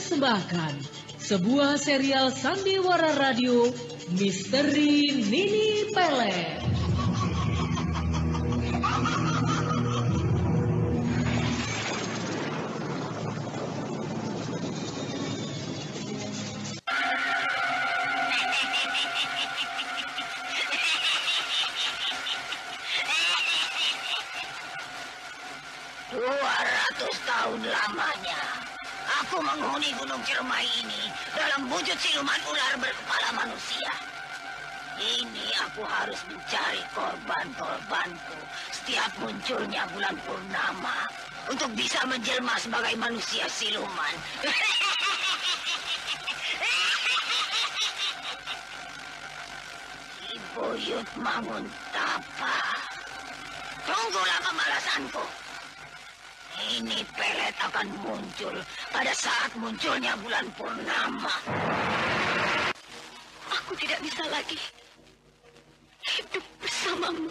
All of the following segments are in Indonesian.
mempersembahkan sebuah serial sandiwara radio Misteri Nini Pelet. Tahun lamanya, aku menghuni Gunung Ciremai ini dalam wujud siluman ular berkepala manusia. Ini aku harus mencari korban-korbanku setiap munculnya bulan purnama untuk bisa menjelma sebagai manusia siluman. Ibu Yud Manguntapa, tunggulah pembalasanku. Ini Pelet akan muncul pada saat munculnya bulan purnama. Aku tidak bisa lagi hidup bersamamu.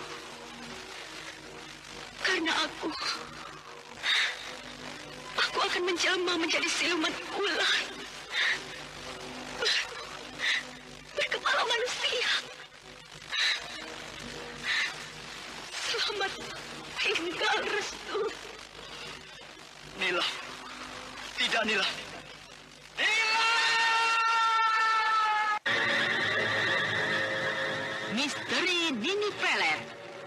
Karena aku akan menjelma menjadi siluman ular. Berkepala manusia. Selamat tinggal, Restu. Nila. Tidak, Nila. Nila! Misteri Nini Pelet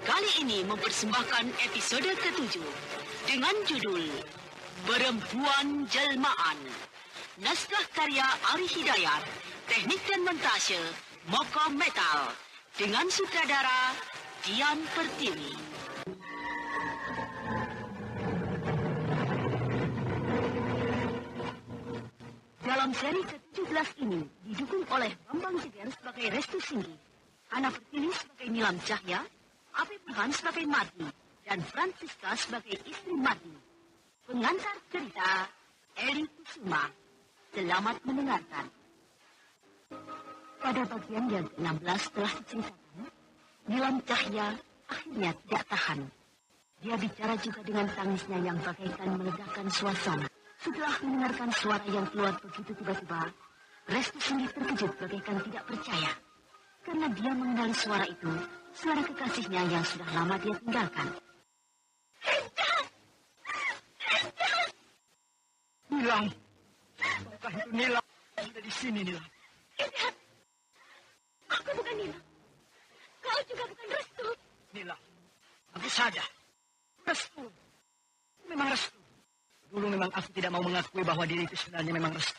kali ini mempersembahkan episode ke-7 dengan judul Perempuan Jelmaan. Naskah karya Ari Hidayat, teknik dan montase Moko Metal dengan sutradara Dian Pertiwi. Dalam seri ke-17 ini didukung oleh Bambang Jeger sebagai Restu Singgi, Hana Pertiwi sebagai Nilam Cahya, Api Burhan sebagai Mardi, dan Francisca sebagai istri Mardi. Pengantar cerita Eli Kusuma. Selamat mendengarkan. Pada bagian yang ke-16 telah diceritakan, Nilam Cahya akhirnya tidak tahan. Dia bicara juga dengan tangisnya yang bagaikan meledakan suasana. Setelah mendengarkan suara yang keluar begitu tiba-tiba, Restu Singgi terkejut bagaikan tidak percaya. Karena dia mengenali suara itu, suara kekasihnya yang sudah lama dia tinggalkan. Nilam. Apakah itu Nilam? Sudah di sini, Nilam. Tidak. Aku bukan Nilam. Kau juga bukan Restu. Nilam. Aku sadar. Restu. Memang Restu. Dulu memang aku tidak mau mengakui bahwa diri itu sebenarnya memang Restu.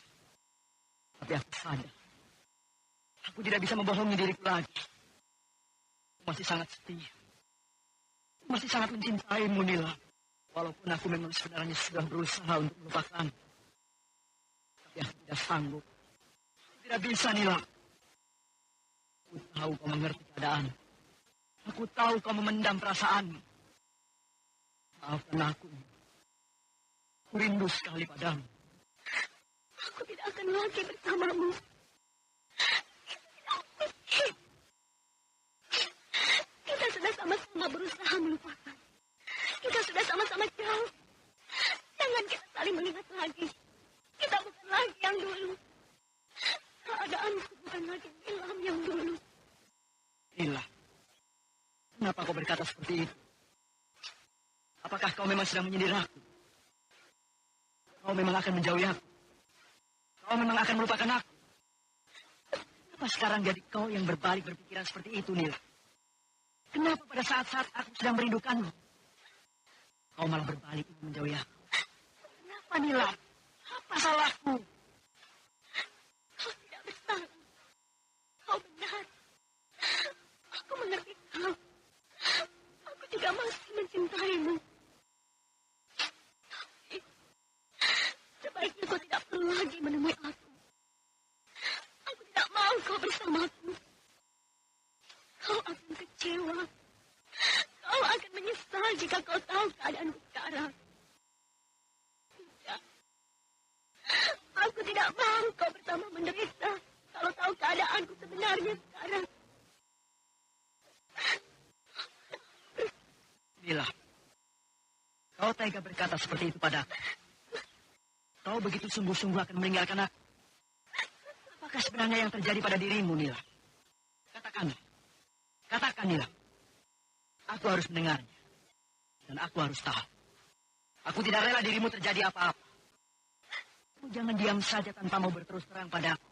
Tapi aku sadar. Aku tidak bisa membohongi diriku lagi. Aku masih sangat setia. Aku masih sangat mencintaimu, Nila. Walaupun aku memang sebenarnya sudah berusaha untuk melupakan. Tapi aku tidak sanggup. Aku tidak bisa, Nila. Aku tahu kau mengerti keadaan. Aku tahu kau memendam perasaanmu. Maafkan aku. Aku rindu sekali padamu. Aku tidak akan lagi bersamamu. Kita sudah sama-sama berusaha melupakan. Kita sudah sama-sama jauh. Jangan kita saling mengingat lagi. Kita bukan lagi yang dulu. Keadaanku bukan lagi Nilam yang dulu. Nila, kenapa kau berkata seperti itu? Apakah kau memang sedang menyindir aku? Kau memang akan menjauhi aku. Kau memang akan melupakan aku. Kenapa sekarang jadi kau yang berbalik berpikiran seperti itu, Nila? Kenapa pada saat-saat aku sedang merindukanmu, kau malah berbalik menjauhi aku? Kenapa, Nila? Apa salahku? Kau tidak bersalah. Kau benar. Aku mengerti kau. Aku juga masih mencintaimu. Sebaiknya kau tidak perlu lagi menemui aku. Aku tidak mau kau bersamaku. Kau akan kecewa. Kau akan menyesal jika kau tahu keadaanku sekarang. Tidak. Aku tidak mau kau bersama menderita kalau tahu keadaanku sebenarnya sekarang. Nila, kau tega berkata seperti itu padaku. Kau kau begitu sungguh-sungguh akan meninggalkan aku? Apakah sebenarnya yang terjadi pada dirimu, Nila? Katakanlah. Katakan, Nila. Aku harus mendengarnya. Dan aku harus tahu. Aku tidak rela dirimu terjadi apa-apa. Kamu jangan diam saja tanpa mau berterus terang pada aku.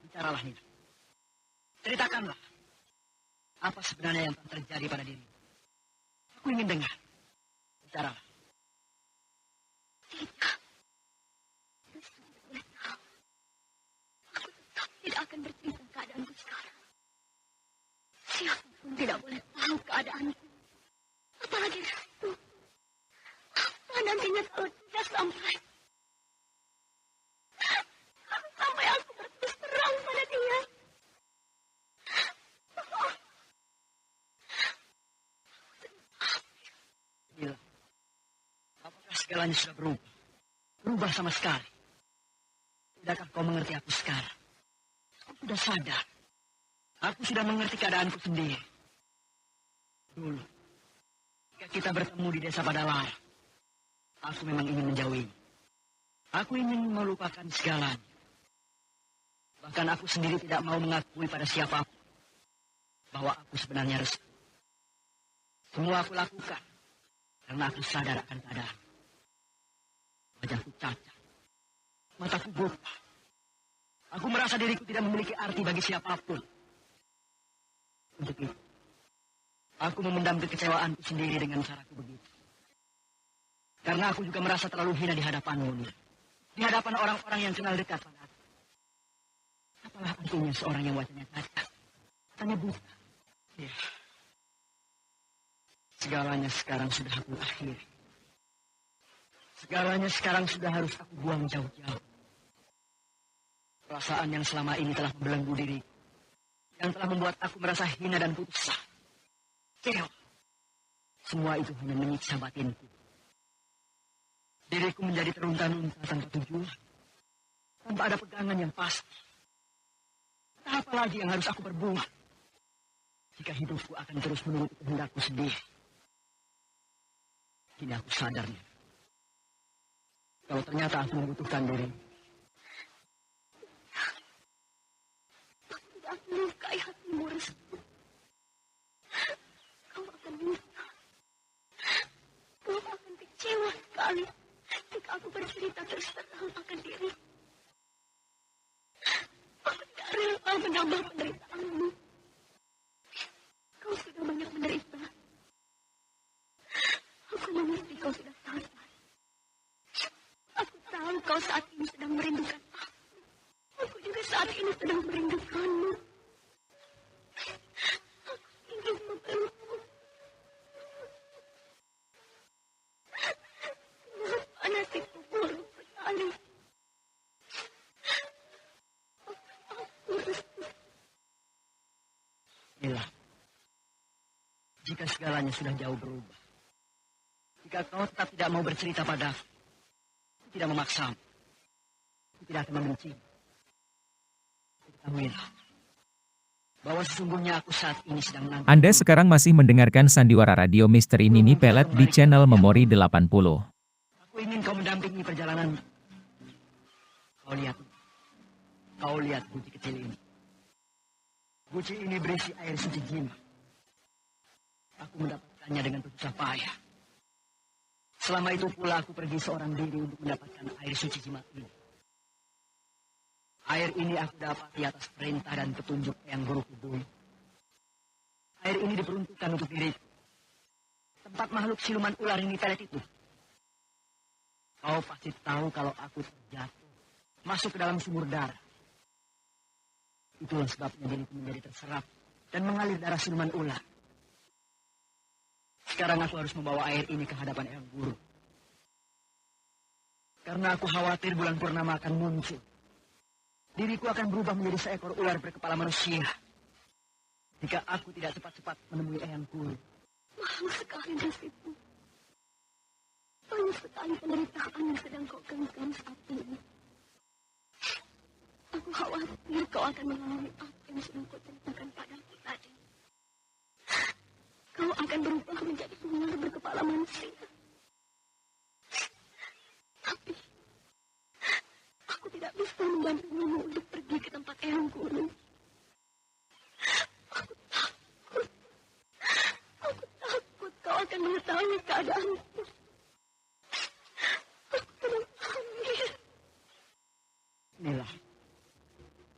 Bicaralah, Nila. Ceritakanlah. Apa sebenarnya yang terjadi pada dirimu? Aku ingin dengar. Bicaralah. Tidak. Restu tidak boleh tahu. Aku tetap tidak akan bercerita keadaanku sekarang. Siapapun tidak boleh tahu keadaanku. Apalagi Restu. Apa nantinya kalau tidak sampai aku berterus terang pada dia. Nila, apakah segalanya sudah berubah? Berubah sama sekali. Tidakkah kau mengerti aku sekarang? Aku sudah sadar. Aku sudah mengerti keadaanku sendiri. Dulu, ketika kita bertemu di desa Badalar, aku memang ingin menjauhinya. Aku ingin melupakan segalanya. Bahkan aku sendiri tidak mau mengakui pada siapapun bahwa aku sebenarnya Restu. Semua aku lakukan karena aku sadar akan keadaan. Wajahku cacat, mataku buta. Aku merasa diriku tidak memiliki arti bagi siapapun. Untuk itu, aku memendam kekecewaanku sendiri dengan caraku begitu. Karena aku juga merasa terlalu hina di hadapanmu, Nila. Di hadapan orang-orang yang kenal dekat pada aku. Apalah artinya seorang yang wajahnya cacat, matanya buta. Ya. Segalanya sekarang sudah aku akhiri. Segalanya sekarang sudah harus aku buang jauh-jauh. Perasaan yang selama ini telah membelenggu diriku. Yang telah membuat aku merasa hina dan putus asa. Kecewa. Semua itu hanya menyiksa batinku. Diriku menjadi terunta-unta tanpa tujuan. Tanpa ada pegangan yang pasti. Entah apa lagi yang harus aku berbuat. Jika hidupku akan terus menuruti kehendakku sendiri. Kini aku sadar, Nila. Kalau ternyata aku membutuhkan diri. Aku tidak akan melukai hatimu, Restu. Kau akan menyesal. Kau akan kecewa sekali jika aku bercerita terus terang akan diri. Aku tidak rela menambah penderitaanmu. Kau sudah banyak menderita. Aku mengerti kau sudah sabar. Aku tahu kau saat ini sedang merindukan aku. Aku juga saat ini sedang merindukanmu. Aku ingin memelukmu. Kenapa nasibku buruk sekali? Aku Restu. Nila, jika segalanya sudah jauh berubah. Jika kau tetap tidak mau bercerita padaku, aku tidak memaksamu. Aku tidak akan membenci. Ketahuilah bahwa sesungguhnya aku saat ini sedang menanti. Anda sekarang masih mendengarkan Sandiwara Radio Misteri Nini Pelet di channel Memori 80. Aku ingin kau mendampingi perjalanan. Kau lihat guci kecil ini. Guci ini berisi air suci jimat. Aku mendapatkannya dengan susah payah. Selama itu pula aku pergi seorang diri untuk mendapatkan air suci jimat ini. Air ini aku dapati atas perintah dan petunjuk yang guruku dulu. Air ini diperuntukkan untuk diriku. Tempat makhluk siluman ular ini pelet itu. Kau pasti tahu kalau aku terjatuh, masuk ke dalam sumur darah. Itulah sebabnya diriku menjadi terserap dan mengalir darah siluman ular. Sekarang aku harus membawa air ini ke hadapan Eyang Guru. Karena aku khawatir bulan purnama akan muncul. Diriku akan berubah menjadi seekor ular berkepala manusia. Jika aku tidak cepat-cepat menemui Eyang Guru. Mahal sekali nasibmu. Banyak sekali penderitaan yang sedang kau genggam saat ini. Aku khawatir kau akan mengalami apa yang sedang kau ceritakan padaku tadi. Kau akan berubah menjadi ular berkepala manusia. yang guru. Aku takut kau akan mengetahui keadaanku. Aku sedang hamil. Nila,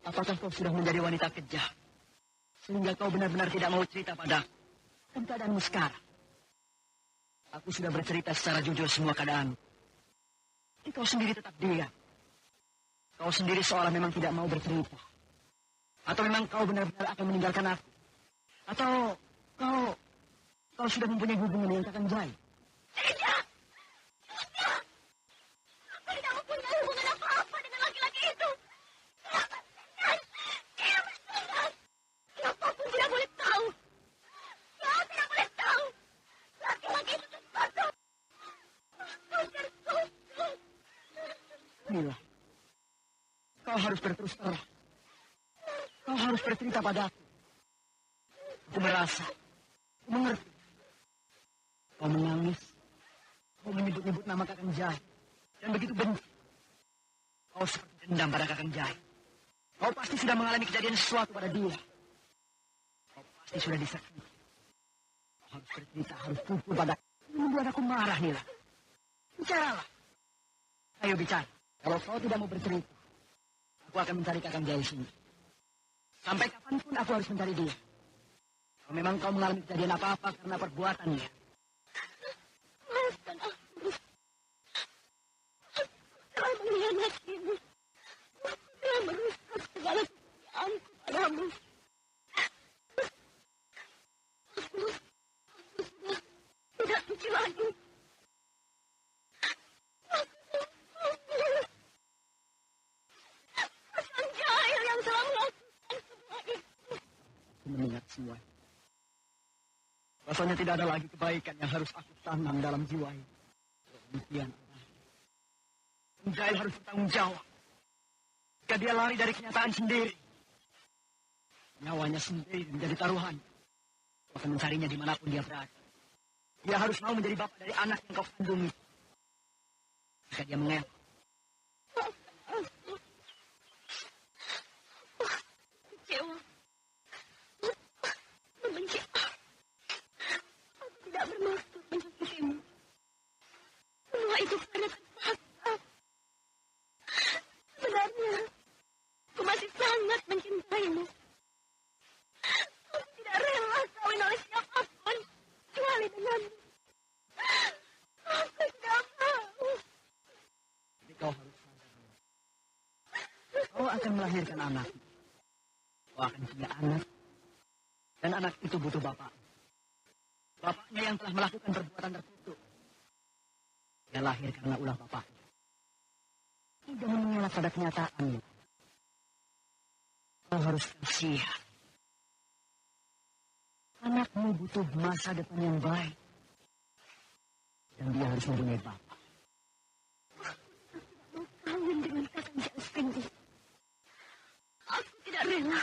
apakah kau sudah menjadi wanita kejam? Sehingga kau benar-benar tidak mau cerita padaku dan keadaanmu sekarang. Aku sudah bercerita secara jujur semua keadaan. Kau sendiri tetap diam. Kau sendiri seolah memang tidak mau bercerita. Atau memang kau benar-benar akan meninggalkan aku. Atau kau sudah mempunyai hubungan dengan Kakang Jai. Tidak. Tidak. Aku tidak mempunyai hubungan apa-apa dengan laki-laki itu. Dia bersunnah. Siapapun tidak boleh tahu. Kau tidak boleh tahu. Laki-laki itu sesuatu. Kau tertutup. Mila, kau harus berterus terang. Kau harus bercerita padaku. Aku merasa, aku mengerti. Kau menangis, kau menyebut-nyebut nama Kakang Jai, dan begitu benci. Kau seperti dendam pada Kakang Jai. Kau pasti sudah mengalami kejadian sesuatu pada dia. Kau pasti sudah disakiti. Kau harus bercerita, harus jujur padaku. Ini membuat aku marah, Nila. Bicaralah. Ayo bicara. Kalau kau tidak mau bercerita, aku akan mencari Kakang Jai sini. Sampai kapanpun aku harus mencari dia. Kalau memang kau mengalami kejadian apa-apa karena perbuatannya. Maafkan aku. Aku telah mengkhianatimu. Aku telah merusak segala kepercayaanku padamu. Aku sudah tidak suci lagi. Kakang Jahil yang telah melakukan semua itu. Aku mendengar semua. Rasanya tidak ada lagi kebaikan yang harus aku tanam dalam jiwa ini. Demikian. Jahil harus bertanggung jawab. Jika dia lari dari kenyataan sendiri. Nyawanya sendiri menjadi taruhan. Aku akan mencarinya dimanapun dia berada. Dia harus mau menjadi bapak dari anak yang kau kandungi. Jika dia mengelak. Kecewa. Membenci. Aku tidak bermaksud menyakitimu. Semua itu karena terpaksa. Sebenarnya, aku masih sangat mencintaimu. Aku tidak rela kawin oleh siapapun, kecuali denganmu. Aku tidak mau. Jadi kau harus sadar. Kau akan melahirkan anak. Kau akan punya anak. Dan anak itu butuh bapak. Bapaknya yang telah melakukan perbuatan terkutuk. Dia lahir karena ulah bapaknya. Jangan mengelak pada kenyataannya. Kau harus kasihan. Anakmu butuh masa depan yang baik. Dan dia harus mempunyai bapak. Mau kawin dengan Kakang Jasting. Aku tidak rela.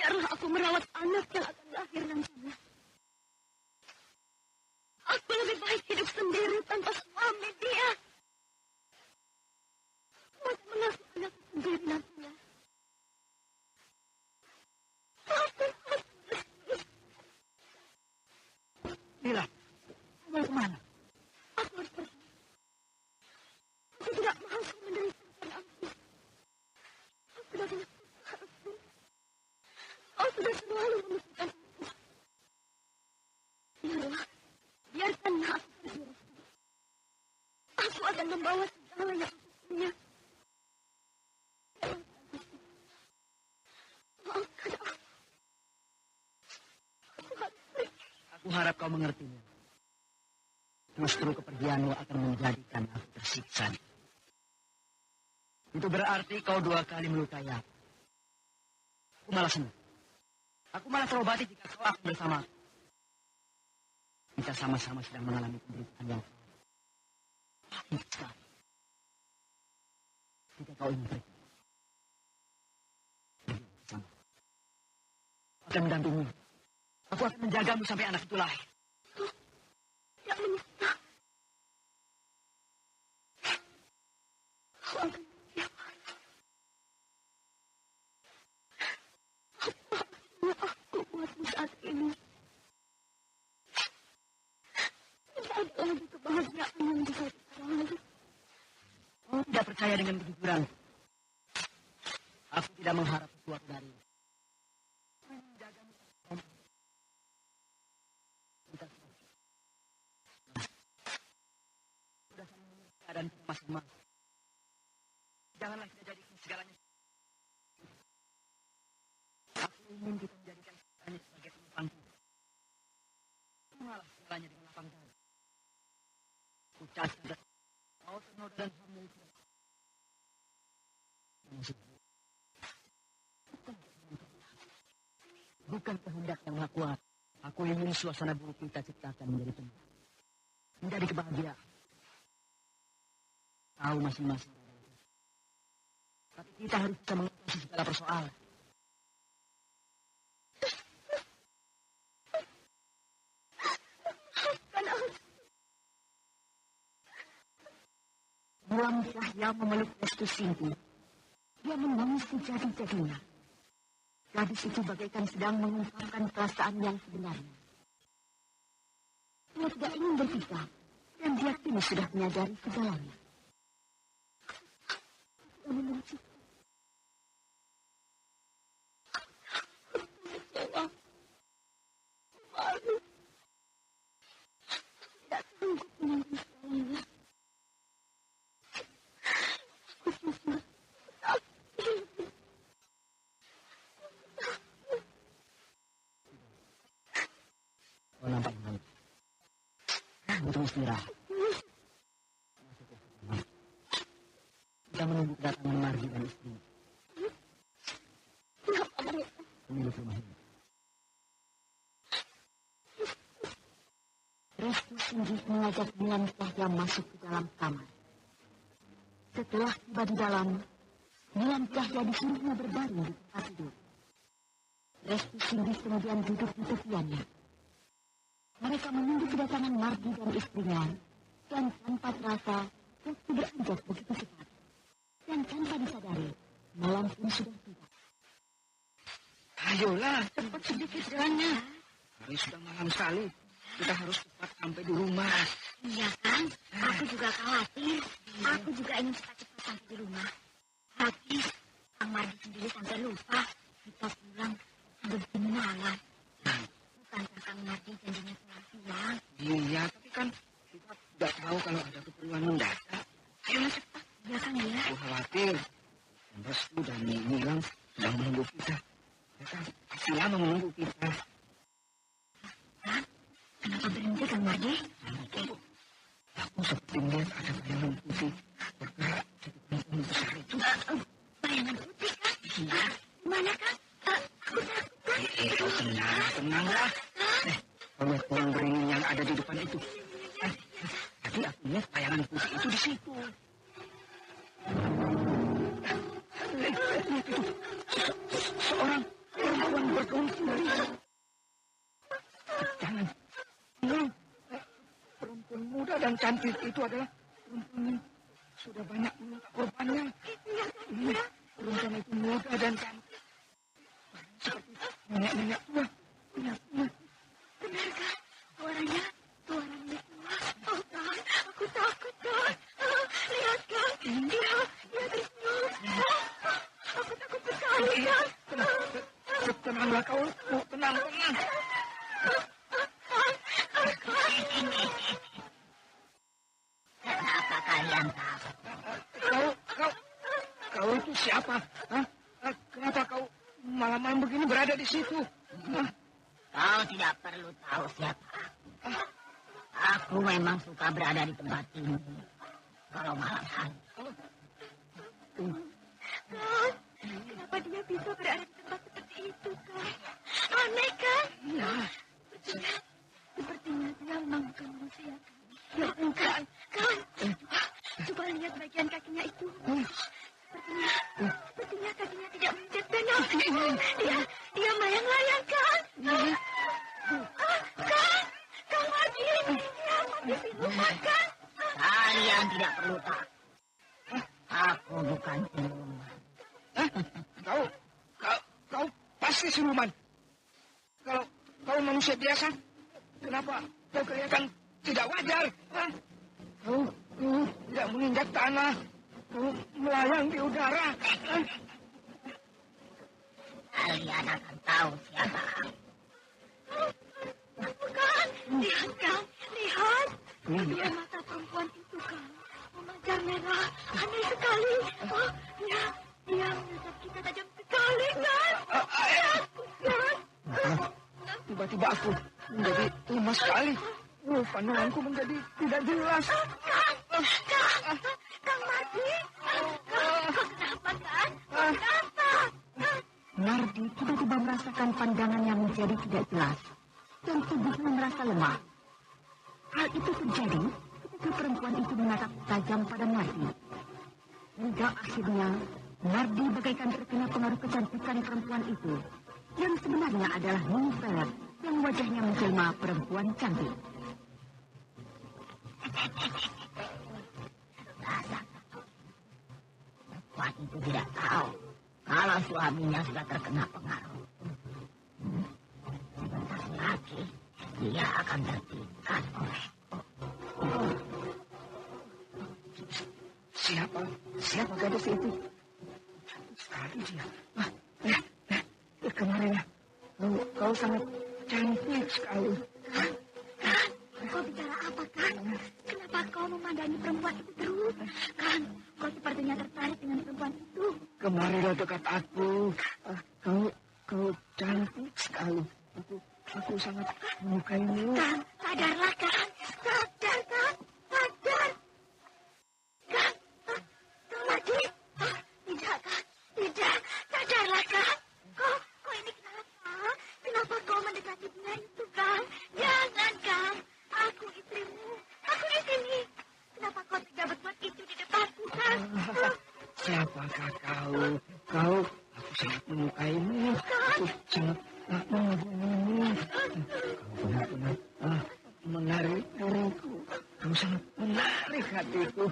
Biarlah aku merawat anak yang akan lahir nantinya. Aku lebih baik hidup sendiri tanpa suami dia. Aku akan mengasuh anakku sendiri nantinya. Lila, kau mau kemana? Aku harus pergi. Aku tidak mampu menderitakan aku. Aku sudah banyak harusku. Kau sudah selalu memikirkan aku. Biarkanlah aku pergi. Aku akan membawa segala yang aku punya. Maafkan aku. Aku harus pergi. Aku harap kau mengertinya. Justru kepergianmu akan menjadikan aku tersiksa. Itu berarti kau 2 kali melukai aku. Aku malah senang. Aku malah terobati jika kau akan bersama aku. Kita sama-sama sedang mengalami penderitaan yang pahit sekali. Jika kau ingin pergi. Pergi bersama. Aku akan mendampingi. Aku akan menjagamu sampai anak itu lahir. Tidak menyesal. Kau akan dengan kejujuran. Aku tidak mengharap sesuatu dari menjaga kita sudah saling keadaan kita masing-masing. Janganlah kita jadikan segalanya. Aku ingin kita menjadikan segalanya sebagai penumpang kita. Malah segalanya dengan lapang dada. Ku cacat kau ternoda dan hamil. Bukan kehendak yang maha kuat. Aku ingin suasana buruk kita ciptakan menjadi tenang, menjadi kebahagiaan. Tahu masing-masing. Tapi kita harus bisa mengatasi segala persoalan. Buang Cahya memeluk Restu Singgi. Dia menangis sejadi-jadinya. Gadis itu bagaikan sedang mengungkapkan perasaan yang sebenarnya. Dia tidak ingin berpisah, dan dia kini sudah menyadari segalanya. Dia membenci. Tidak sanggup menanggung segalanya. Kau nampak baik. Butuh istirahat. Dia menunggu kedatangan Margi dan istrinya. Pemilik rumah ini. Restu Singgi mengajak Milan Cahya masuk ke dalam kamar. Setelah tiba di dalam, Milan Cahya disuruhnya berbaring di tempat tidur. Restu Singgi kemudian duduk di tepiannya. Mereka menunggu kedatangan Margi dan istrinya, dan tanpa terasa, waktu beranjak begitu cepat. Dan tanpa disadari, malam pun sudah tiba. Ayolah, cepat sedikit jalannya. Hari sudah malam sekali. Kita harus cepat sampai di rumah. Iya kan? Aku juga khawatir. Aku juga ingin cepat-cepat sampai di rumah. Tapi Kang Margi sendiri sampai lupa. Kita pulang sebelum malam. Bukan Kang Margi janjinya pulang siang. Iya, tapi kan kita tidak tahu kalau ada keperluan mendadak. Ayolah cepat. Iya kan ya? Aku khawatir. Restu dan Milan sedang menunggu kita. Mereka pasti lama menunggu kita. Kenapa berhenti Kang Margi? Aku seperti melihat ada bayangan putih bergerak di depan besar itu. Bayangan putih kan? Iya. Mana kan? Aku takut kan? Kau tenanglah. Kau lihat pohon beringin yang ada di depan itu. Tadi aku lihat bayangan putih itu di situ. Lihat itu. Seorang perempuan bergaun tinggi. Jangan. Perempuan muda dan cantik itu adalah perempuan yang sudah banyak meminta korbannya. Perempuan itu muda dan cantik. Seperti nenek-nenek tua. Benarkah? Suaranya tua. Oh Kang, aku takut Kang. Lihat Kang, dia tersenyum. Aku takut sekali Kang. Tenanglah kau, tenang. Kenapa kalian takut? Kau itu siapa? Hah? Kenapa kau malam-malam begini berada di situ? Kau tidak perlu tahu siapa aku. Aku memang suka berada di tempat ini. Kalau malam hari. Kang, kenapa dia bisa berada di tempat seperti itu Kang? Aneh kan? Iya. Sepertinya dia memang bukan manusia. Ya bukan, Kang. Coba lihat bagian kakinya itu. Sepertinya kakinya tidak menjat benar. Dia melayang-layang, Kang. Kang Margi, dia mati siluman, Kang. Kalian tidak perlu takut. Aku bukan siluman. Kau pasti siluman. Kalau kau manusia biasa, kenapa kau kelihatan tidak wajar? Kau tidak menginjak tanah. melayang di udara. Kalian akan tahu siapa aku. Bukan, lihat Kang, lihat. Kedua mata perempuan itu Kang, memancar merah, aneh sekali. Oh, ya, dia menatap kita tajam sekali Kang. Tiba-tiba aku menjadi lemah sekali. Pandanganku menjadi tidak jelas. Kang Mardi, kau kenapa Kang? Kenapa? Nardi tiba-tiba merasakan pandangan yang menjadi tidak jelas dan tubuhnya merasa lemah. Hal itu terjadi ketika perempuan itu menatap tajam pada Nardi. Hingga akhirnya Nardi bagaikan terkena pengaruh kecantikan perempuan itu, yang sebenarnya adalah Nini Pelet yang wajahnya menjelma perempuan cantik. Perempuan itu tidak tahu kalau suaminya sudah terkena pengaruh. Sebentar lagi dia akan terpikat oleh Siapa gadis itu? Sekali dia. Kemarin kau sangat cantik sekali. Kau bicara apa Kang? Kenapa kau memandangi perempuan itu terus? Kang, kau sepertinya tertarik dengan perempuan itu. Kemarin dekat aku. Kau cantik sekali. Aku sangat menyukaimu. Kang, sadarlah Kang. Sadar Kang, sadar. Kang, kau lagi? Tidak Kang, tidak. Sadarlah Kang. Kau ini kenapa? Kenapa kau mendekati dia itu Kang? Jangan Kang. Aku istrimu. Aku di sini. Kenapa kau tidak berbuat itu di depanku Kang? Siapakah kau? Aku sangat menyukaimu. Aku sangat mengagumi. Kau benar-benar menarik diriku. Kau sangat menarik hatiku.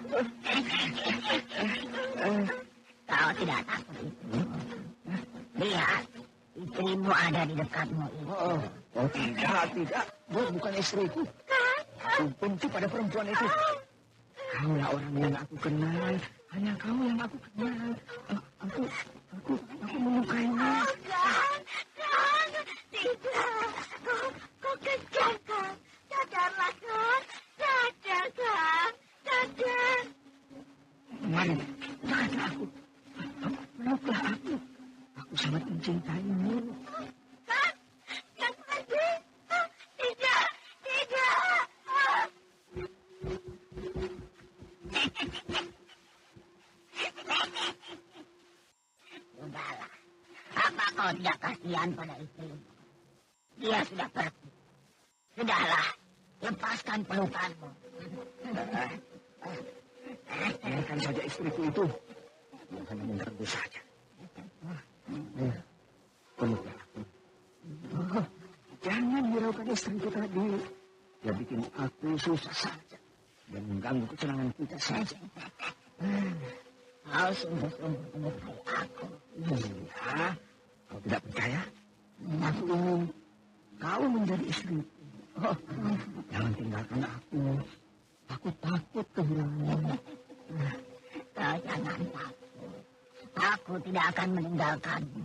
Kau tidak takut itu. Lihat, istrimu ada di dekatmu itu. Oh tidak. Bukan istriku. Aku benci pada perempuan itu. Kaulah orang yang aku kenal. Hanya kau yang aku kenal. Aku menyukaimu. Kang, tidak. Kau kejam Kang. Sadarlah Kang. Sadar Kang. Sadar. Mari, dekatlah aku. Peluklah aku. Aku sangat mencintaimu. Kang Mardi. Tidak. Sudahlah. Apa kau tidak kasihan pada istrimu? Dia sudah pergi. Sudahlah. Lepaskan pelukanmu. Biarkan saja istriku itu. Dia hanya mengganggu saja. Peluklah aku. Jangan hiraukan istriku tadi. Dia bikin aku susah saja. Dan mengganggu kesenangan kita saja. Kau sungguh-sungguh menyukai aku. Iya. Kau tidak percaya? Aku ingin kau menjadi istriku. Jangan tinggalkan aku. Aku takut kehilanganmu. Kau jangan takut. Aku tidak akan meninggalkanmu.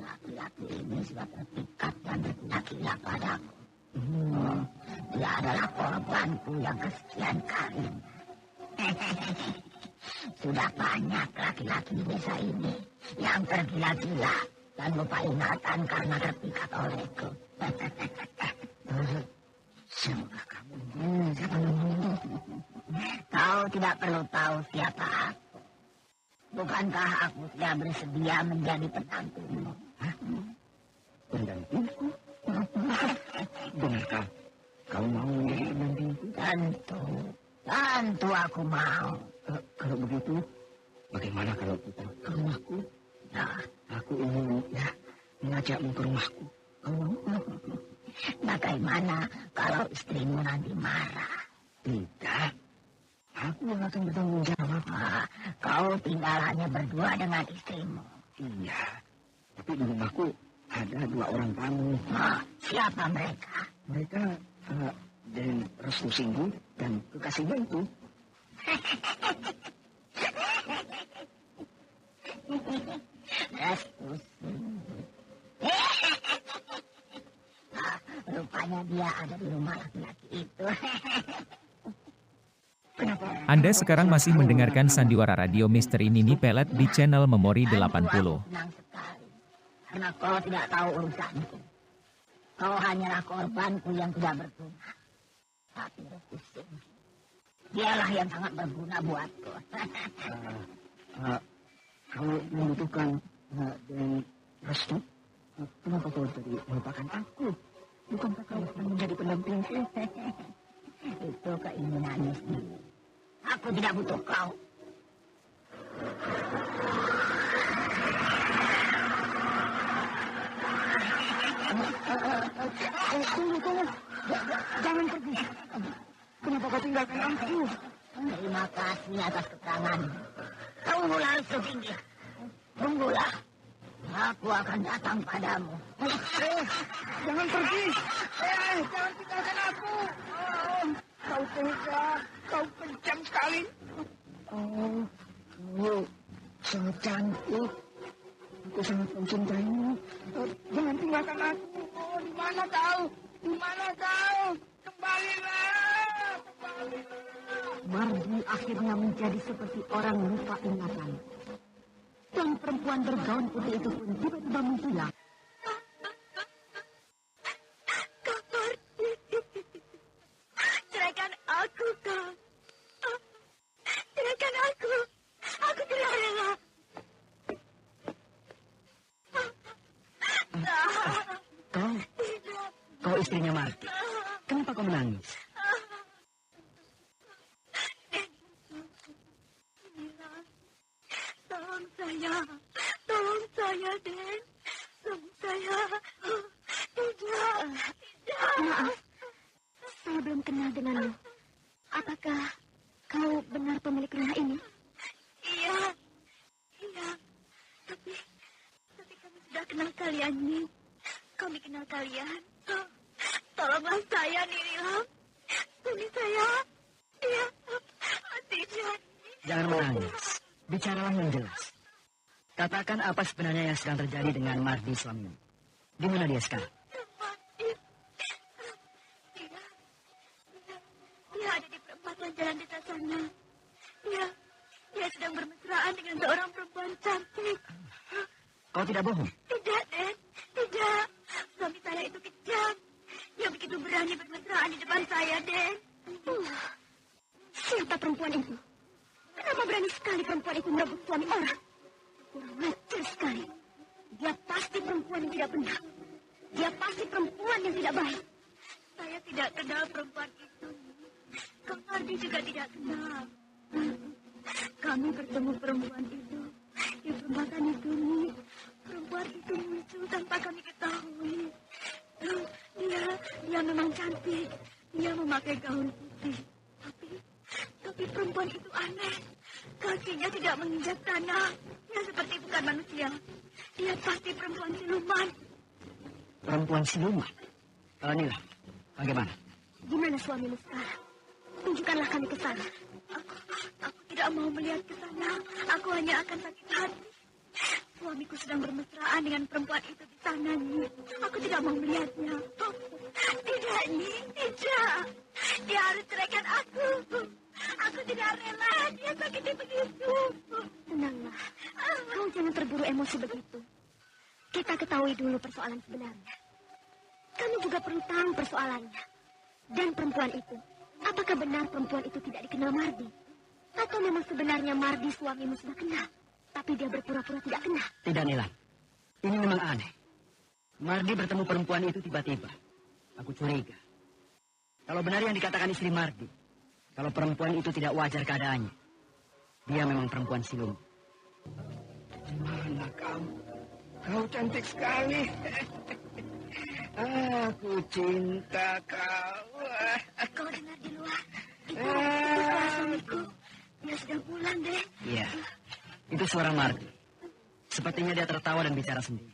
Laki-laki ini sudah terpikat dan tergila-gila padaku. Dia adalah korbanku yang kesekian kali. Sudah banyak laki-laki di desa ini yang tergila-gila dan lupa ingatan karena terpikat olehku. Siapa kamu? Kau tidak perlu tahu siapa aku. Bukankah aku sudah bersedia menjadi penantumu? Pendampingku? Benarkah kau mau menjadi pendampingku? Tentu aku mau. Kalau begitu, bagaimana kalau kita ke rumahku? Nah, aku ingin mengajakmu ke rumahku. Kau mau? Bagaimana kalau istrimu nanti marah? Tidak. Aku yang akan bertanggung jawab. Kau tinggal hanya berdua dengan istrimu. Iya. Tapi di rumahku ada 2 orang tamu. Siapa mereka? Mereka Den Restu Singgu dan kekasihnya itu. Restu. Rupanya dia ada di rumah laki-laki itu. Anda sekarang masih mendengarkan sandiwara radio Misteri Nini Pelet di channel Memori 80. Senang sekali. Karena kau tidak tahu urusanku. Kau hanyalah korbanku yang tidak berguna. Tapi Restu, dialah yang sangat berguna buatku. Kalau membutuhkan dengan Restu, kenapa kau tadi melupakan aku? Bukankah kau akan menjadi pendampingku? Itu keinginanmu sendiri. Aku tidak butuh kau. Tunggu. Jangan pergi. Kenapa kau tinggalkan aku? Terima kasih atas keterangan. Tunggulah Restu Tinggi. Tunggulah. Aku akan datang padamu. Jangan pergi. Jangan tinggalkan aku. Kau tega. Kau kejam sekali. Kau sangat cantik. Aku sangat mencintaimu. Jangan tinggalkan aku. Di mana kau? Di mana kau? Kembalilah. Mardi akhirnya menjadi seperti orang lupa ingatan. Dan perempuan bergaun putih itu pun tiba-tiba menghilang. Kak Mardi. Ceraikan aku, Kak. Ceraikan aku. Aku tidak rela. Kau istrinya Mardi. Kenapa kau menangis? Tolong saya, Den. Tolong saya. Tidak. Maaf, saya belum kenal denganmu. Apakah kau benar pemilik rumah ini? Iya. Tapi kami sudah kenal kalian, Nin. Kami kenal kalian. Tolonglah saya, Ninilam. Tolong saya. Iya. Tidak. Jangan menangis. Bicaralah yang jelas. Katakan apa sebenarnya yang sedang terjadi dengan Mardi suamimu. Di mana dia sekarang? Dia ada di perempatan jalan desa sana. Dia sedang bermesraan dengan seorang perempuan cantik. Kau tidak bohong? Tidak, Den. Tidak. Suami saya itu kejam. Dia begitu berani bermesraan di depan saya, Den. Siapa perempuan itu? Kenapa berani sekali perempuan itu merebut suami orang? Kurang ajar sekali. Dia pasti perempuan yang tidak benar. Dia pasti perempuan yang tidak baik. Saya tidak kenal perempuan itu. Kang Mardi juga tidak kenal. Kami bertemu perempuan itu di perempatan itu, Nih. Perempuan itu muncul tanpa kami ketahui. Dia memang cantik. Dia memakai gaun putih. Tapi perempuan itu aneh. Kakinya tidak menginjak tanah. Dia seperti bukan manusia. Dia pasti perempuan siluman. Perempuan siluman? Nila, bagaimana? Di mana suamimu sekarang? Tunjukkanlah kami ke sana. Aku tidak mau melihat ke sana. Aku hanya akan sakit hati. Suamiku sedang bermesraan dengan perempuan itu di sana, Nyi. Aku tidak mau melihatnya. Tidak, Nyi. Tidak. Dia harus ceraikan aku. Aku tidak rela dia sakiti begitu. Tenanglah. Kau jangan terburu emosi begitu. Kita ketahui dulu persoalan sebenarnya. Kami juga perlu tahu persoalannya. Dan perempuan itu, apakah benar perempuan itu tidak dikenal Mardi? Atau memang sebenarnya Mardi suamimu sudah kenal, tapi dia berpura-pura tidak kenal? Tidak, Nila. Ini memang aneh. Mardi bertemu perempuan itu tiba-tiba. Aku curiga. Kalau benar yang dikatakan istri Mardi, kalau perempuan itu tidak wajar keadaannya, dia memang perempuan siluman. Mana kau? Kau cantik sekali. Aku cinta kau. Kau dengar di luar. Itu suara suamiku. Dia sudah pulang, deh. Iya, itu suara Mardi. Sepertinya dia tertawa dan bicara sendiri.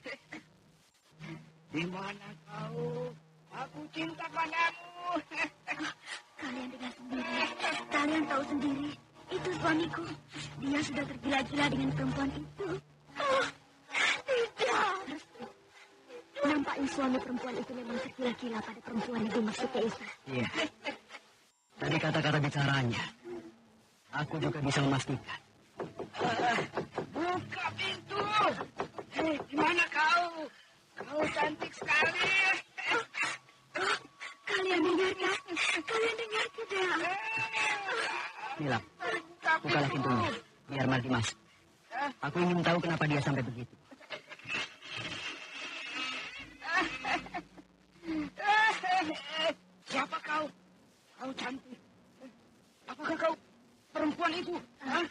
Di mana kau? Aku cinta padamu. Kalian dengar sendiri. Kalian tahu sendiri. Itu suamiku. Dia sudah tergila-gila dengan perempuan itu. Oh, tidak. Nampaknya suami perempuan itu memang tergila-gila pada perempuan yang dimaksud Isa. Iya. Dari kata-kata bicaranya, aku juga bisa memastikan. Buka pintu! Hei, gimana kau? Kau cantik sekali. Kalian dengarkan? Kalian dengar tidak? Mila, bukalah pintunya, biar Mardi masuk. Aku ingin tahu kenapa dia sampai begitu. Siapa kau? Kau cantik. Apakah kau perempuan itu? Hah?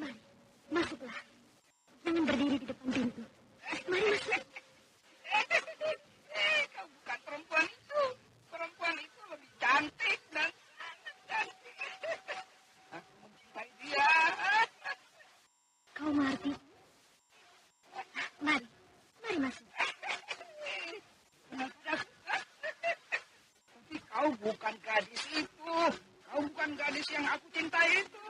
Mari, masuklah. Jangan berdiri di depan pintu. Mari masuk. Kau bukan perempuan itu. Perempuan itu lebih cantik dan sangat cantik. Aku mencintai dia. Kau Mardi. Mari, mari masuk. Tapi kau bukan gadis itu. Kau bukan gadis yang aku cintai itu.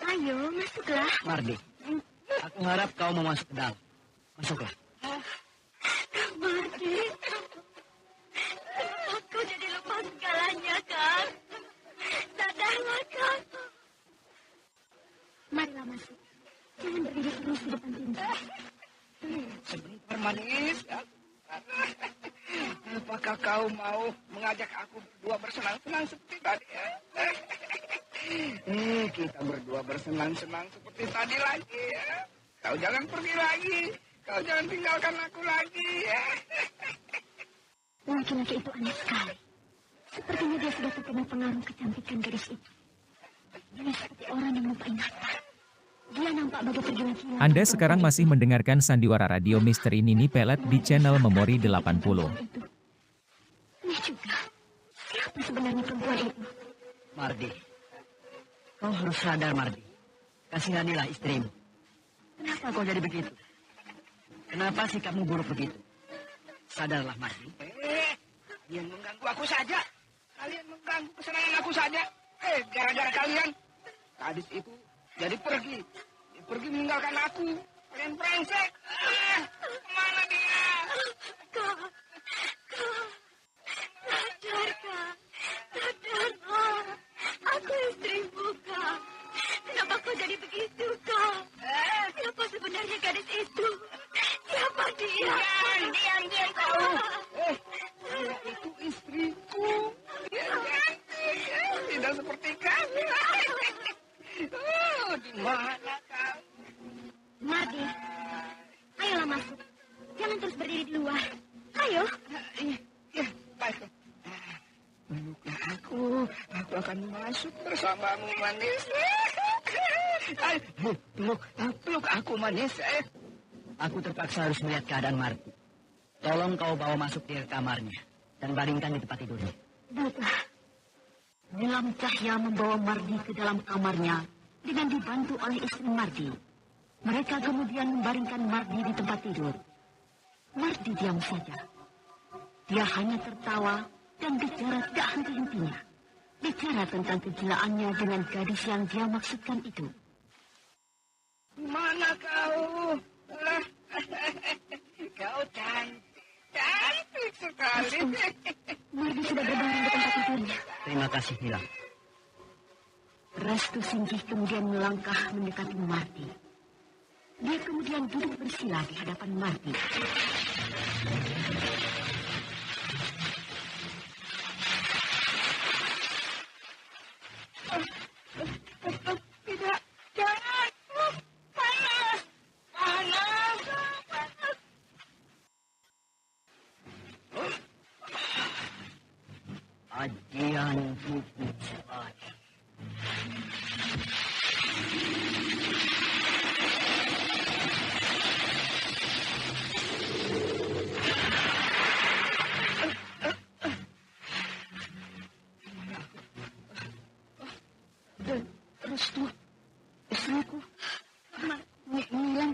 Ayo, masuklah. Mardi, aku harap kau mau masuk ke dalam. Masuklah. Mardi. Kenapa kau jadi lupa segalanya, Kang? Sadarlah, Kang. Marilah masuk. Jangan berdiri terus di depan pintu. Sebentar manis. Apakah kau mau mengajak aku berdua bersenang-senang seperti tadi? Kita berdua bersenang-senang seperti tadi lagi. Kau jangan pergi lagi. Kau jangan tinggalkan aku lagi. Laki-laki itu aneh sekali. Sepertinya dia sudah terkena pengaruh kecantikan gadis itu. Dia seperti orang yang lupa ingatan. Dia nampak bagai tergila-gila. Anda sekarang masih mendengarkan Sandiwara Radio Misteri Nini Pelet di channel Memori 80. Ini juga. Siapa sebenarnya perempuan itu? Mardi, kau harus sadar, Mardi. Kasihanilah istrimu. Kenapa kau jadi begitu? Kenapa sikapmu buruk begitu? Sadarlah, Mardi. Kalian mengganggu aku saja. Kalian mengganggu kesenangan aku saja. Gara-gara kalian, gadis itu jadi pergi. Dia pergi meninggalkan aku. Kalian brengsek. Kemana dia? Kak. Sadar, Kak. Sadarlah. Aku istrimu, Kak. Kenapa kau jadi begitu, Kak? Siapa sebenarnya gadis itu? Siapa dia? Diam kau. Dia itu istriku. Dia cantik. Tidak seperti kamu. Di mana kau? Mardi, ayolah masuk. Jangan terus berdiri di luar. Ayo. Ya, baik. Peluklah aku akan masuk bersamamu, manis. Peluk aku, manis. Aku terpaksa harus melihat keadaan Mardi. Tolong kau bawa masuk dia ke kamarnya dan baringkan di tempat tidurnya. Baiklah. Nilam Cahya membawa Mardi ke dalam kamarnya dengan dibantu oleh istri Mardi. Mereka kemudian membaringkan Mardi di tempat tidur. Mardi diam saja. Dia hanya tertawa dan bicara tidak henti-hentinya. Bicara tentang kegilaannya dengan gadis yang dia maksudkan itu. Mana kau? Kau cantik sekali. Mardi sudah berbaring di tempat tidurnya. Terima kasih, Nilam. Restu Singgih kemudian melangkah mendekati Mardi. Dia kemudian duduk bersila di hadapan Mardi. Tidak, jangan. Panas. Ajian bubuk saya. Restu, istriku. Nilam,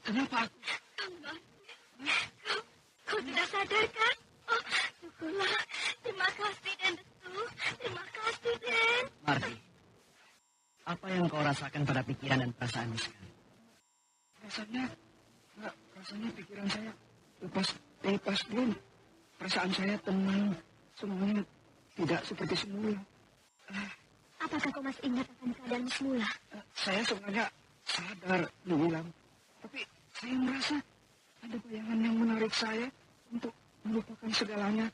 kenapa aku? Kau sudah sadar, kan? Syukurlah. Terima kasih, Den Restu. Terima kasih, Den. Mardi, Apa yang kau rasakan pada pikiran dan perasaanmu sekarang? Rasanya pikiran saya lepas pun. Perasaan saya tenang. Semuanya tidak seperti semula. Apakah kau masih ingat akan keadaan semula? Saya sebenarnya sadar dibilang. Tapi saya merasa ada bayangan yang menarik saya untuk melupakan segalanya.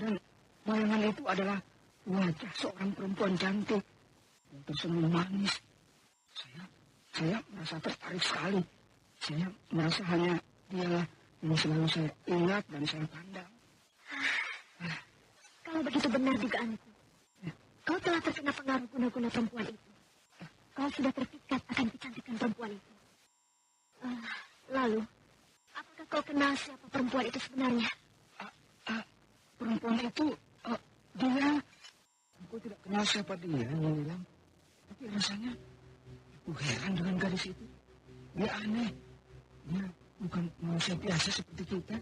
Dan bayangan itu adalah wajah seorang perempuan cantik yang tersenyum manis. Saya merasa tertarik sekali. Saya merasa hanya dialah yang selalu saya ingat dan saya pandang. Kalau begitu benar dugaanku, kau telah terkena pengaruh guna-guna perempuan itu. Kau sudah terpikat akan kecantikan perempuan itu. Lalu, apakah kau kenal siapa perempuan itu sebenarnya? Perempuan itu, dia... Aku tidak kenal siapa dia, Nyilang. Tapi rasanya, aku heran dengan gadis itu. Dia aneh. Dia bukan manusia biasa seperti kita.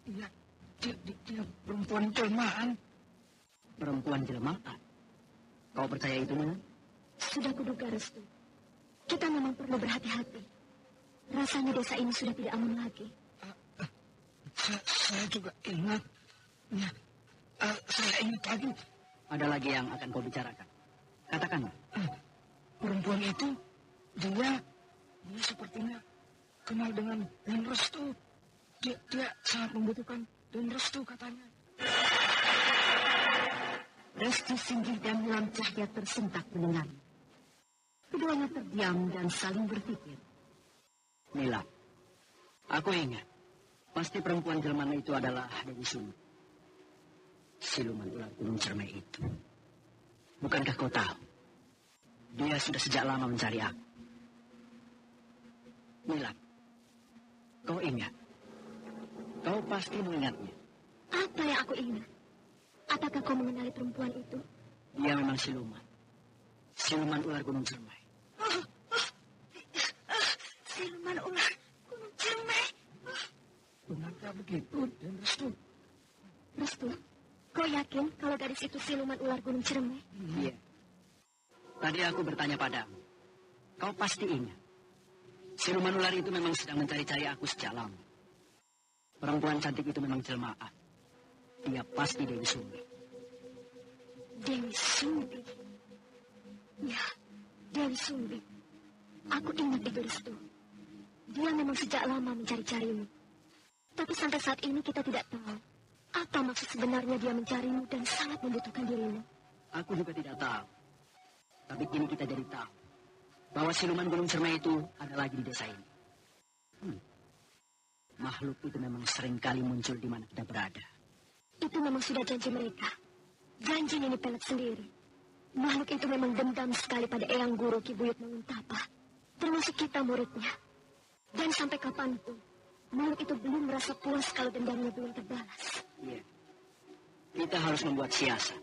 Dia perempuan jelmaan. Perempuan jelmaan? Kau percaya itu, Nina? Sudah kuduga, Restu. Kita memang perlu berhati-hati. Rasanya desa ini sudah tidak aman lagi. Saya juga ingat. Ya, saya ingat lagi. Ada lagi yang akan kau bicarakan? Katakanlah. Perempuan itu, dia sepertinya kenal dengan Den Restu. Dia sangat membutuhkan Den Restu katanya. Restu Singgih dan Nilam Cahya tersentak mendengarnya. Keduanya terdiam dan saling berpikir. Nilam, aku ingat. Pasti perempuan jelmaan itu adalah Dewi Sumi. Siluman ular gunung Cermai itu. Bukankah kau tahu? Dia sudah sejak lama mencari aku. Nilam, kau ingat? Kau pasti mengingatnya. Apa yang aku ingat? Apakah kau mengenali perempuan itu? Dia memang siluman. Siluman ular gunung Cermai. Siluman ular gunung Cermai. Benarkah begitu, Den Restu? Restu, kau yakin kalau gadis itu siluman ular gunung Cermai? Iya. Tadi aku bertanya padamu. Kau pasti ingat. Siluman ular itu memang sedang mencari-cari aku sejak lama. Perempuan cantik itu memang jelmaan. Dia pasti Dewi Sumbi. Dewi Sumbi? Ya, Dewi Sumbi. Aku ingat itu, Restu. Dia memang sejak lama mencari-carimu. Tapi sampai saat ini kita tidak tahu apa maksud sebenarnya dia mencarimu dan sangat membutuhkan dirimu. Aku juga tidak tahu. Tapi kini kita jadi tahu bahwa siluman gunung Cermai itu ada lagi di desa ini. Makhluk itu memang sering kali muncul di mana kita berada. Itu memang sudah janji mereka. Janji Nini Pelet sendiri. Makhluk itu memang dendam sekali pada Eyang Guru Ki Buyut Manguntapa. Termasuk kita muridnya. Dan sampai kapanpun, makhluk itu belum merasa puas kalau dendamnya belum terbalas. Iya. Kita harus membuat siasat.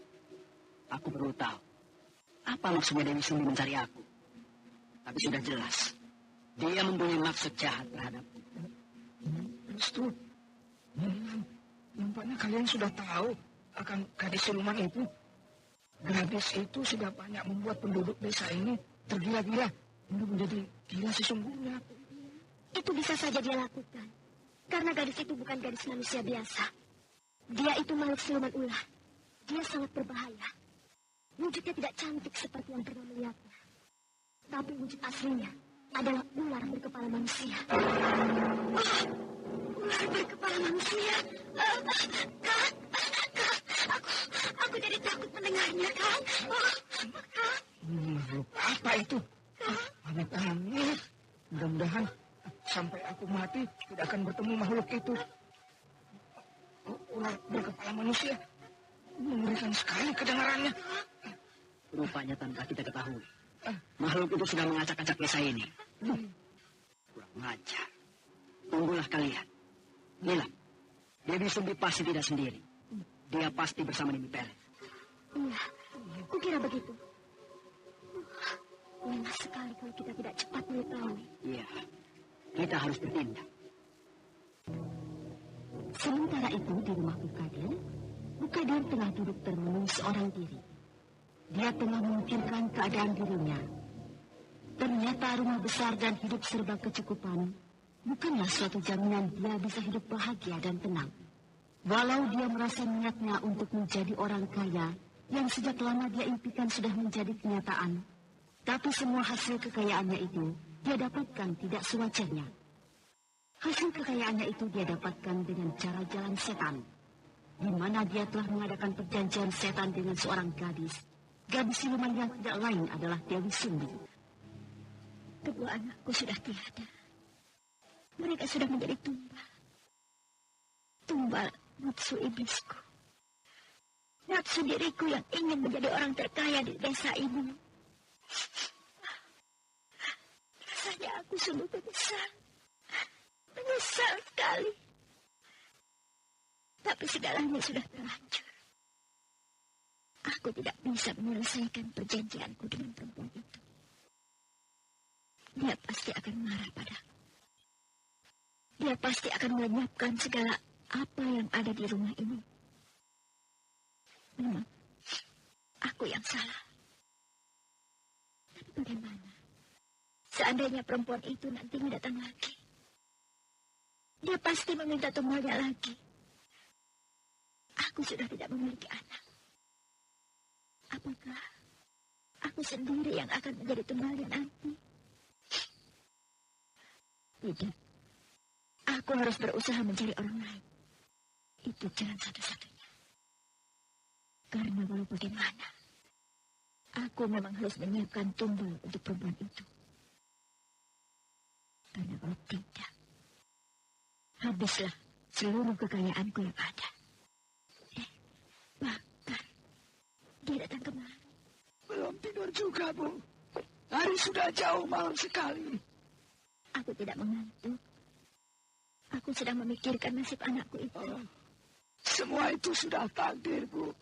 Aku perlu tahu. Apa maksudnya Dewi Sumbi mencari aku? Tapi sudah jelas. Dia mempunyai maksud jahat terhadapku. Restu, nampaknya kalian sudah tahu akan gadis siluman itu. Gadis itu sudah banyak membuat penduduk desa ini tergila-gila. Hingga menjadi gila sesungguhnya. Itu bisa saja dia lakukan. Karena gadis itu bukan gadis manusia biasa. Dia itu makhluk siluman ular. Dia sangat berbahaya. Wujudnya tidak cantik seperti yang pernah melihatnya. Tapi wujud aslinya adalah ular berkepala manusia. Ular berkepala manusia? Kak, aku jadi takut mendengarnya, Kak. Kak. Makhluk apa itu? Aneh-aneh. Mudah-mudahan sampai aku mati tidak akan bertemu makhluk itu. Ular berkepala manusia. Mengerikan sekali kedengarannya. Rupanya tanpa kita ketahui. Makhluk itu sudah mengacak-acak desa ini. Kurang ajar. Tunggulah kalian. Nilam, Dewi Sumbi pasti tidak sendiri. Dia pasti bersama Nini Pelet. Iya, kukira begitu. Lemas sekali kalau kita tidak cepat mengetahui. Iya, kita harus bertindak. Sementara itu di rumah Bukadir tengah duduk termenung seorang diri. Dia tengah memikirkan keadaan dirinya Ternyata rumah besar dan hidup serba kecukupan bukanlah suatu jaminan dia bisa hidup bahagia dan tenang. Walau dia merasa niatnya untuk menjadi orang kaya yang sejak lama dia impikan sudah menjadi kenyataan, tapi semua hasil kekayaannya itu dia dapatkan tidak sewajarnya. Hasil kekayaannya itu dia dapatkan dengan cara jalan setan, di mana dia telah mengadakan perjanjian setan dengan seorang gadis. Gadis siluman yang tidak lain adalah Dewi Sumbi. Kedua anakku sudah tiada. Mereka sudah menjadi tumbal. Tumbal nafsu iblisku. Nafsu diriku yang ingin menjadi orang terkaya di desa ini. Rasanya aku sungguh menyesal. Menyesal sekali. Tapi segalanya sudah terlanjur. Aku tidak bisa menyelesaikan perjanjianku dengan perempuan itu. Dia pasti akan marah padaku. Dia pasti akan melenyapkan segala apa yang ada di rumah ini. Memang, aku yang salah. Tapi bagaimana? Seandainya perempuan itu nantinya datang lagi. Dia pasti meminta tumbalnya lagi. Aku sudah tidak memiliki anak. Apakah aku sendiri yang akan menjadi tumbalnya nanti? Tidak. Aku harus berusaha mencari orang lain. Itu jalan satu-satunya. Karena walau bagaimana, aku memang harus menyiapkan tumbal untuk perempuan itu. Karena kalau tidak, habislah seluruh kekayaanku yang ada. Bahkan, dia datang kemari. Belum tidur juga, Bu. Hari sudah jauh malam sekali. Aku tidak mengantuk. Aku sedang memikirkan nasib anakku itu. Semua itu sudah takdir, Bu.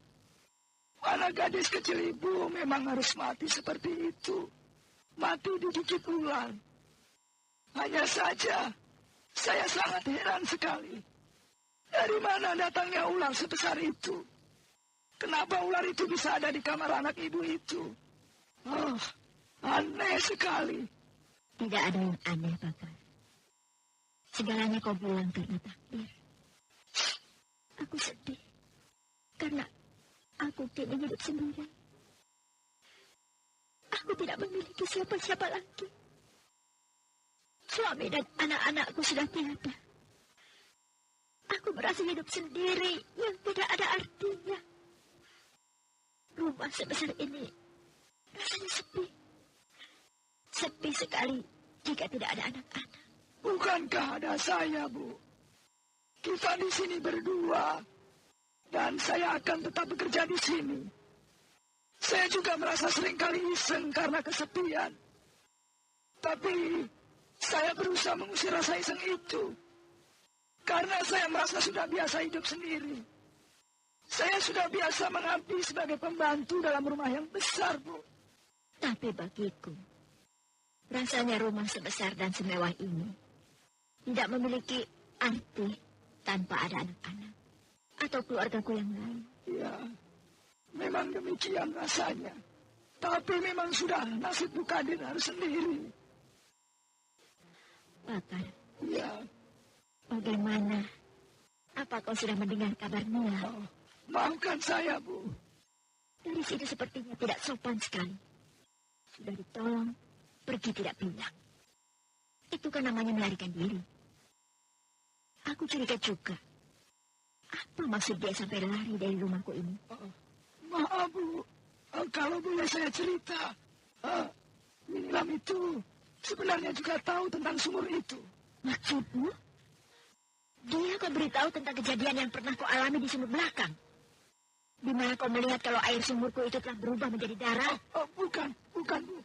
Mana gadis kecil Ibu memang harus mati seperti itu. Mati digigit ular. Hanya saja, saya sangat heran sekali. Dari mana datangnya ular sebesar itu? Kenapa ular itu bisa ada di kamar anak Ibu itu? Oh, aneh sekali. Tidak ada yang aneh, Bakar. Segalanya kau bilang karena takdir. Aku sedih. Karena aku kini hidup sendiri. Aku tidak memiliki siapa-siapa lagi. Suami dan anak-anakku sudah tiada. Aku merasa hidup sendiri yang tidak ada artinya. Rumah sebesar ini rasanya sepi. Sepi sekali jika tidak ada anak-anak. Bukankah ada saya, Bu? Kita di sini berdua. Dan saya akan tetap bekerja di sini. Saya juga merasa seringkali iseng karena kesepian. Tapi saya berusaha mengusir rasa iseng itu. Karena saya merasa sudah biasa hidup sendiri. Saya sudah biasa mengabdi sebagai pembantu dalam rumah yang besar, Bu. Tapi bagiku, rasanya rumah sebesar dan semewah ini tidak memiliki arti tanpa ada anak-anak atau keluargaku yang lain. Ya, memang demikian rasanya. Tapi memang sudah nasib Bu Kadir harus sendiri. Bakar, Ya, bagaimana? Apa kau sudah mendengar kabar Nia? maafkan saya, Bu. Dari situ sepertinya tidak sopan sekali. Sudah ditolong, pergi tidak bilang. Itu kan namanya melarikan diri. Aku curiga juga. Apa maksud dia sampai lari dari rumahku ini? Maaf, Bu. Kalau boleh saya cerita. Nilam itu sebenarnya juga tahu tentang sumur itu. Maksudmu? Dia kau beritahu tentang kejadian yang pernah kau alami di sumur belakang. Di mana kau melihat kalau air sumurku itu telah berubah menjadi darah? Bukan, Bu.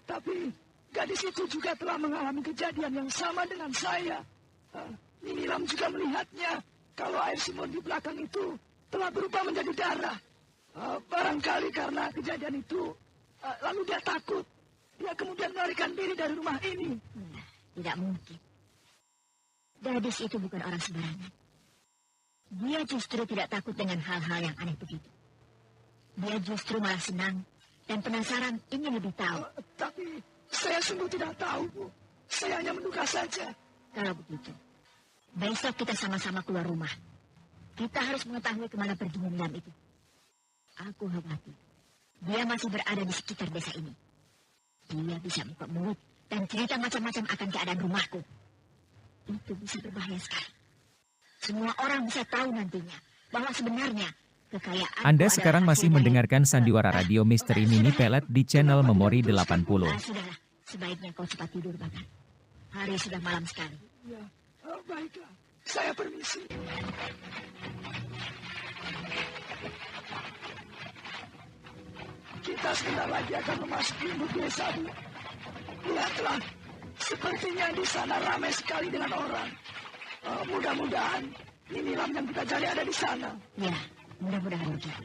Tapi gadis itu juga telah mengalami kejadian yang sama dengan saya. Nilam juga melihatnya kalau air sumur di belakang itu telah berubah menjadi darah. Barangkali karena kejadian itu, lalu dia takut. Dia kemudian melarikan diri dari rumah ini. Nah, tidak mungkin. Gadis itu bukan orang sembarangan. Dia justru tidak takut dengan hal-hal yang aneh begitu. Dia justru malah senang dan penasaran ingin lebih tahu. Tapi saya Saya sungguh tidak tahu, Bu. Saya hanya menduga saja. Kalau begitu, besok kita sama-sama keluar rumah. Kita harus mengetahui kemana perginya Nilam itu. Aku khawatir dia masih berada di sekitar desa ini. Dia bisa buka mulut dan cerita macam-macam akan keadaan rumahku. Itu bisa berbahaya sekali. Semua orang bisa tahu nantinya bahwa sebenarnya kekayaan Anda sekarang masih mendengarkan Sandiwara Radio Misteri Nini Pelet di channel Memori 80. Sudahlah, sebaiknya kau cepat tidur, Bakat. Hari sudah malam sekali. Ya, baiklah. Saya permisi. Kita sebentar lagi akan memasuki induk desa, Bu. Lihatlah, sepertinya di sana ramai sekali dengan orang. Mudah-mudahan Nilam yang kita cari ada di sana. Ya, mudah-mudahan begitu.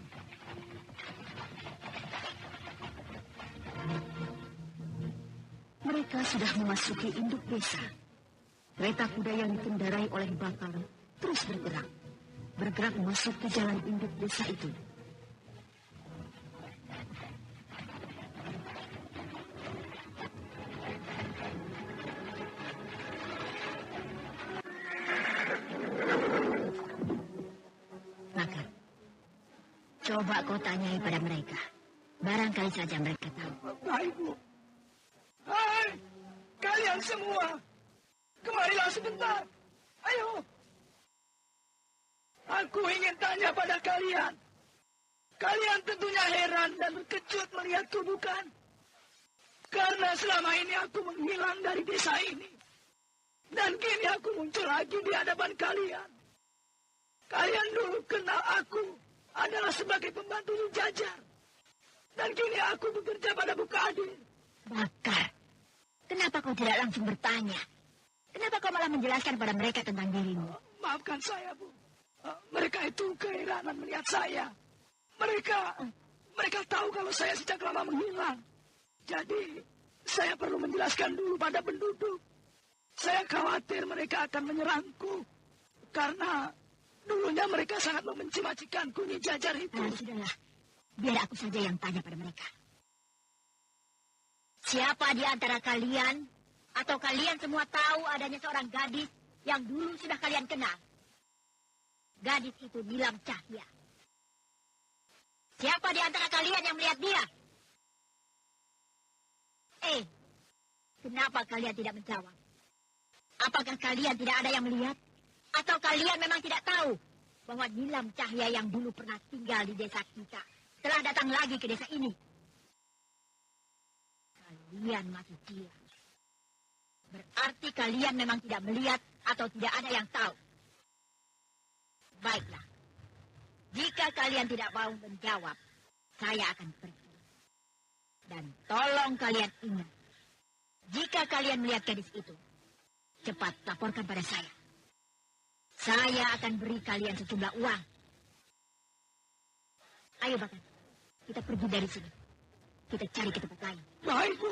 Mereka sudah memasuki induk desa. Kereta kuda yang dikendarai oleh Bakal terus bergerak. Bergerak masuk ke jalan induk desa itu. Maka, coba kau tanyai pada mereka. Barangkali saja mereka tahu. Baik, Bu. Hai, kalian semua. Kemarilah sebentar. Ayo. Aku ingin tanya pada kalian. Kalian tentunya heran dan terkejut melihatku, bukan? Karena selama ini aku menghilang dari desa ini. Dan kini aku muncul lagi di hadapan kalian. Kalian dulu kenal aku adalah sebagai pembantu Jajar. Dan kini aku bekerja pada Bukadir. Bakar, kenapa kau tidak langsung bertanya? Kenapa kau malah menjelaskan pada mereka tentang dirimu? Maafkan saya, Bu. Mereka itu keheranan melihat saya. Mereka tahu kalau saya sejak lama menghilang. Jadi, saya perlu menjelaskan dulu pada penduduk. Saya khawatir mereka akan menyerangku. Karena dulunya mereka sangat membenci majikanku Nyi Jajar itu. Sudahlah, biar aku saja yang tanya pada mereka. Siapa di antara kalian, atau kalian semua tahu adanya seorang gadis yang dulu sudah kalian kenal? Gadis itu Nilam Cahya. Siapa di antara kalian yang melihat dia? Kenapa kalian tidak menjawab? Apakah kalian tidak ada yang melihat? Atau kalian memang tidak tahu bahwa Nilam Cahya yang dulu pernah tinggal di desa kita telah datang lagi ke desa ini? Kalian masih diam. Berarti kalian memang tidak melihat atau tidak ada yang tahu. Baiklah. Jika kalian tidak mau menjawab, saya akan pergi. Dan tolong kalian ingat, jika kalian melihat gadis itu, cepat laporkan pada saya. Saya akan beri kalian sejumlah uang. Ayo, Bakat. Kita pergi dari sini. Kita cari ke tempat lain. Baik, Bu.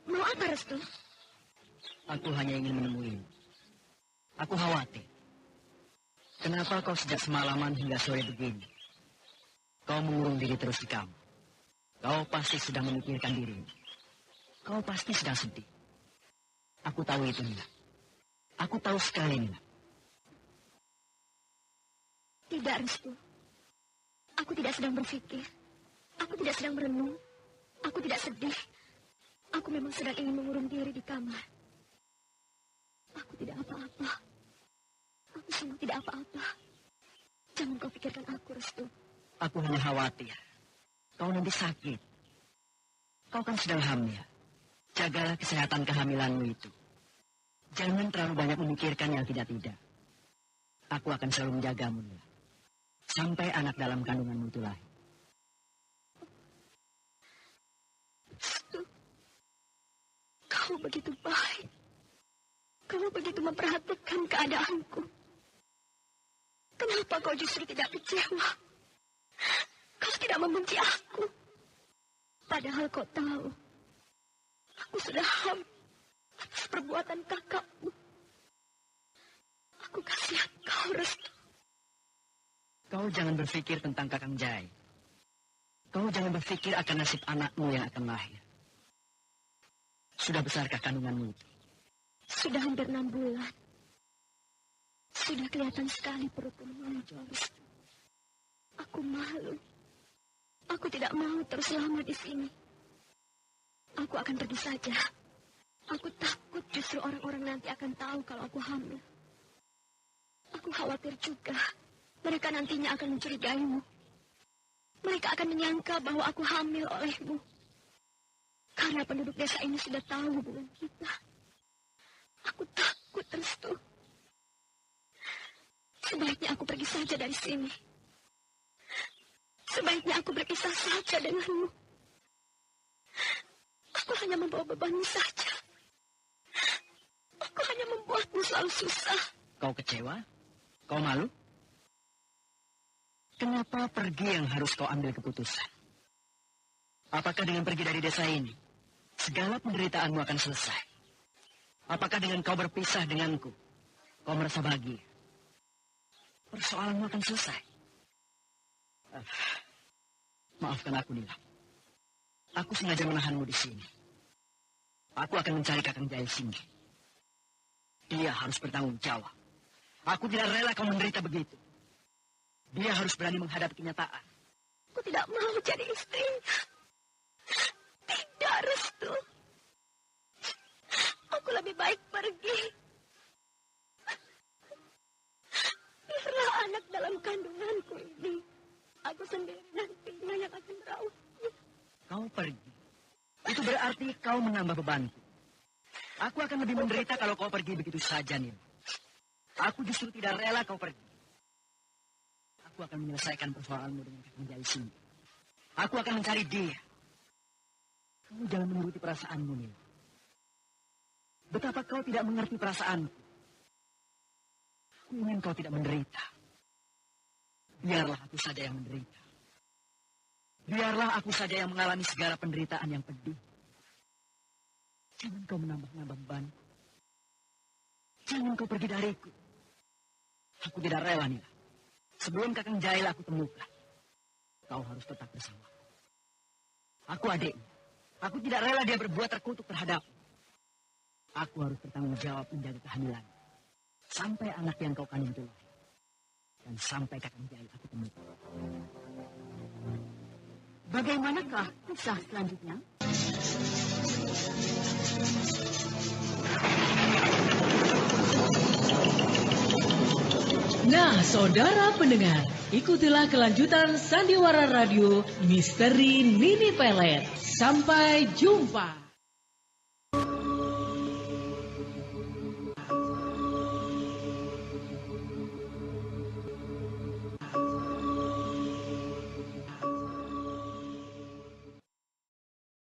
Mau apa, Restu? Aku hanya ingin menemuimu. Aku khawatir. Kenapa kau sejak semalaman hingga sore begini? Kau mengurung diri terus di kamar. Kau pasti sedang memikirkan dirimu. Kau pasti sedang sedih. Aku tahu itu, Nila. Aku tahu sekali, Nila. Tidak, Restu. Aku tidak sedang berpikir. Aku tidak sedang merenung. Aku tidak sedih. Aku memang sedang ingin mengurung diri di kamar. Aku tidak apa-apa. Aku sungguh tidak apa-apa. Jangan kau pikirkan aku, Restu. Aku hanya khawatir. Kau nanti sakit. Kau kan sedang hamil. Jagalah kesehatan kehamilanmu itu. Jangan terlalu banyak memikirkan yang tidak-tidak. Aku akan selalu menjagamu, Nila. Sampai anak dalam kandunganmu itu lahir. Restu, kau begitu baik. Kau begitu memperhatikan keadaanku. Kenapa kau justru tidak kecewa? Kau tidak membenci aku. Padahal kau tahu, aku sudah hamil atas perbuatan kakakmu. Aku kasihan kau, Restu. Kau jangan berpikir tentang Kakang Jai. Kau jangan berpikir akan nasib anakmu yang akan lahir. Sudah besarkah kandunganmu itu? Sudah hampir 6 bulan. Sudah kelihatan sekali perutku menonjol. Aku malu. Aku tidak mau terus lama di sini. Aku akan pergi saja. Aku takut justru orang-orang nanti akan tahu kalau aku hamil. Aku khawatir juga mereka nantinya akan mencurigaimu. Mereka akan menyangka bahwa aku hamil olehmu. Karena penduduk desa ini sudah tahu hubungan kita. Aku takut, Restu. Sebaiknya aku pergi saja dari sini. Sebaiknya aku berpisah saja denganmu. Aku hanya membawa bebanmu saja. Aku hanya membuatmu selalu susah. Kau kecewa? Kau malu? Kenapa pergi yang harus kau ambil keputusan? Apakah dengan pergi dari desa ini, segala penderitaanmu akan selesai? Apakah dengan kau berpisah denganku, kau merasa bahagia? Persoalanmu akan selesai. Maafkan aku, Nila. Aku sengaja menahanmu di sini. Aku akan mencari Kakang Jaya Singgi. Dia harus bertanggung jawab. Aku tidak rela kau menderita begitu. Dia harus berani menghadapi kenyataan. Aku tidak mau jadi istrinya. Tidak, Restu. Aku lebih baik pergi. Biarlah anak dalam kandunganku ini. Aku sendiri nantinya yang akan merawatnya. Kau pergi. Itu berarti kau menambah bebanku. Aku akan lebih menderita kalau kau pergi begitu saja, Nil. Aku justru tidak rela kau pergi. Aku akan menyelesaikan persoalanmu dengan Kakang Jaya Singgi. Aku akan mencari dia. Kamu jangan menuruti perasaanmu, Nil. Betapa kau tidak mengerti perasaanku. Aku ingin kau tidak menderita. Biarlah aku saja yang menderita. Biarlah aku saja yang mengalami segala penderitaan yang pedih. Jangan kau menambah-nambah beban. Jangan kau pergi dariku. Aku tidak rela, Nila. Sebelum Kakang Jaya aku temukan, kau harus tetap bersama. Aku adikmu. Aku tidak rela dia berbuat terkutuk terhadapmu. Aku harus bertanggung jawab menjaga kehamilan. Sampai anak yang kau kandung itu lahir. Dan sampai Kakang Jaya aku temukan. Bagaimanakah kisah selanjutnya? Nah, saudara pendengar, ikutilah kelanjutan Sandiwara Radio Misteri Nini Pelet. Sampai jumpa.